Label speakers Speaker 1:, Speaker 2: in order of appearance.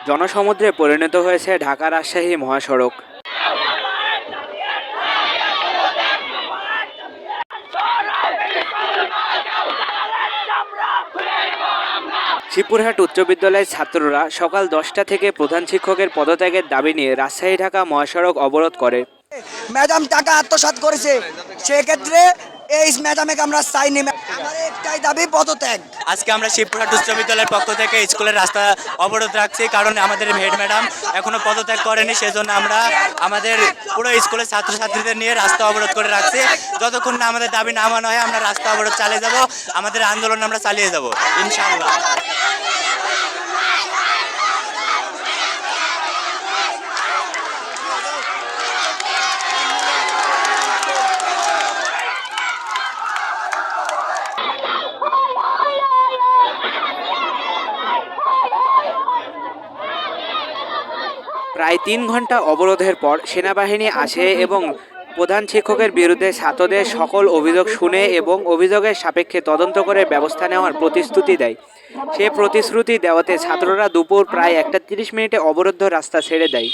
Speaker 1: জনসমুদ্রে পরিণত হয়েছে ঢাকা রাজশাহী মহাসড়ক। শিবপুরহাট উচ্চ বিদ্যালয়ের ছাত্ররা সকাল 10টা থেকে প্রধান শিক্ষকের পদত্যাগের দাবি নিয়ে রাজশাহী ঢাকা মহাসড়ক অবরোধ করে।
Speaker 2: ম্যাডাম টাকা আত্মসাৎ করেছে, সেক্ষেত্রে এই ম্যাডামকে আমরা চাইনি। আমাদের একটাই দাবি, পদত্যাগ।
Speaker 3: আজকে আমরা শিবপুরহাট উচ্চ বিদ্যালয়ের পক্ষ থেকে স্কুলের রাস্তা অবরোধ রাখছি, কারণ আমাদের হেড ম্যাডাম এখনো পদত্যাগ করেনি। সেজন্য আমরা আমাদের পুরো স্কুলের ছাত্রছাত্রীদের নিয়ে রাস্তা অবরোধ করে রাখছি। যতক্ষণ না আমাদের দাবি না মানা হয় আমরা রাস্তা অবরোধ চালিয়ে যাব, আমাদের আন্দোলন আমরা চালিয়ে যাব ইনশাআল্লাহ।
Speaker 1: প্রায় 3 ঘন্টা অবরোধের পর সেনাবাহিনী আসে এবং প্রধান শিক্ষকের বিরুদ্ধে ছাত্রদের সকল অভিযোগ শুনে এবং অভিযোগের সাপেক্ষে তদন্ত করে ব্যবস্থা নেওয়ার প্রতিশ্রুতি দেয়। সে প্রতিশ্রুতি দেওয়াতে ছাত্ররা দুপুর প্রায় 1টা 30 মিনিটে অবরুদ্ধ রাস্তা ছেড়ে দেয়।